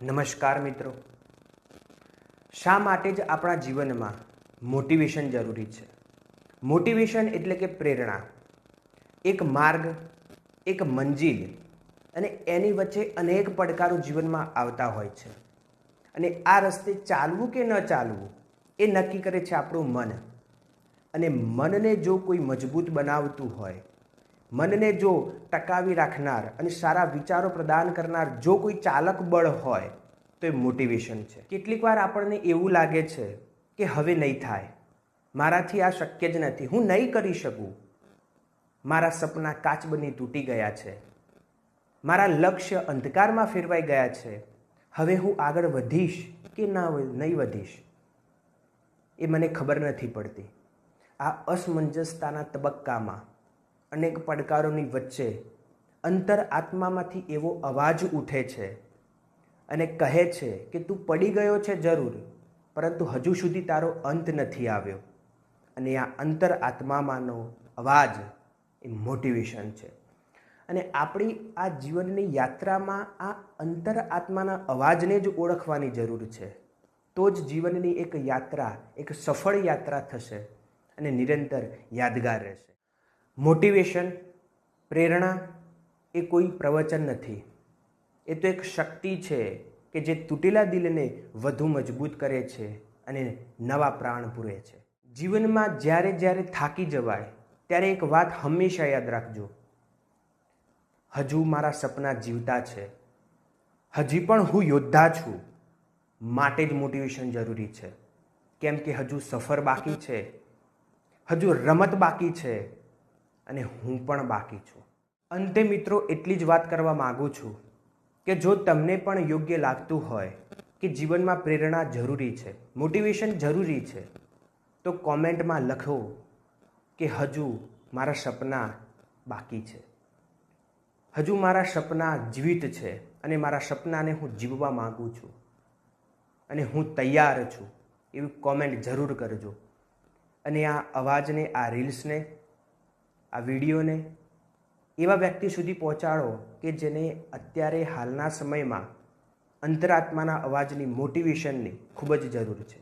નમસ્કાર મિત્રો, શા માટે જ આપણા જીવનમાં મોટિવેશન જરૂરી છે? મોટિવેશન એટલે કે પ્રેરણા, એક માર્ગ, એક મંજિલ અને એની વચ્ચે અનેક પડકારો જીવનમાં આવતા હોય છે અને આ રસ્તે ચાલવું કે ન ચાલવું એ નક્કી કરે છે આપણું મન. અને મનને જો કોઈ મજબૂત બનાવતું હોય, મનને જો ટકાવી રાખનાર અને સારા વિચારો પ્રદાન કરનાર જો કોઈ ચાલક બળ હોય તો એ મોટિવેશન છે. કેટલીક વાર આપણને એવું લાગે છે કે હવે નહીં થાય, મારાથી આ શક્ય જ નથી, હું નહીં કરી શકું, મારા સપના કાચ બની તૂટી ગયા છે, મારા લક્ષ્ય અંધકારમાં ફેરવાઈ ગયા છે, હવે હું આગળ વધીશ કે નહીં વધીશ એ મને ખબર નથી પડતી. આ અસમંજસતાના તબક્કામાં અનેક પડકારોની વચ્ચે અંતર આત્મામાંથી એવો અવાજ ઉઠે છે અને કહે છે કે તું પડી ગયો છે જરૂર, પરંતુ હજુ સુધી તારો અંત નથી આવ્યો. અને આ અંતર આત્મામાંનો અવાજ એ મોટિવેશન છે. અને આપણી આ જીવનની યાત્રામાં આ અંતર આત્માના અવાજને જ ઓળખવાની જરૂર છે. તો જ જીવનની એક યાત્રા એક સફળ યાત્રા થશે અને નિરંતર યાદગાર રહેશે. મોટિવેશન, પ્રેરણા એ કોઈ પ્રવચન નથી, એ તો એક શક્તિ છે કે જે તૂટેલા દિલને વધુ મજબૂત કરે છે અને નવા પ્રાણ પૂરે છે. જીવનમાં જ્યારે જ્યારે થાકી જવાય ત્યારે એક વાત હંમેશા યાદ રાખજો, હજુ મારા સપના જીવતા છે, હજી પણ હું યોદ્ધા છું. માટે જ મોટિવેશન જરૂરી છે, કેમ કે હજુ સફર બાકી છે, હજુ રમત બાકી છે અને હું પણ બાકી છું. અંતે મિત્રો એટલી જ વાત કરવા માગું છું કે જો તમને પણ યોગ્ય લાગતું હોય કે જીવનમાં પ્રેરણા જરૂરી છે, મોટિવેશન જરૂરી છે, તો કોમેન્ટમાં લખો કે હજુ મારા સપના બાકી છે, હજુ મારા સપના જીવિત છે અને મારા સપનાને હું જીવવા માગું છું અને હું તૈયાર છું, એવી કોમેન્ટ જરૂર કરજો. અને આ અવાજને, આ રીલ્સને, આ વિડીયોને એવા વ્યક્તિ સુધી પહોંચાડો કે જેને અત્યારે હાલના સમયમાં અંતરાત્માના અવાજની, મોટિવેશનની ખૂબ જ જરૂર છે.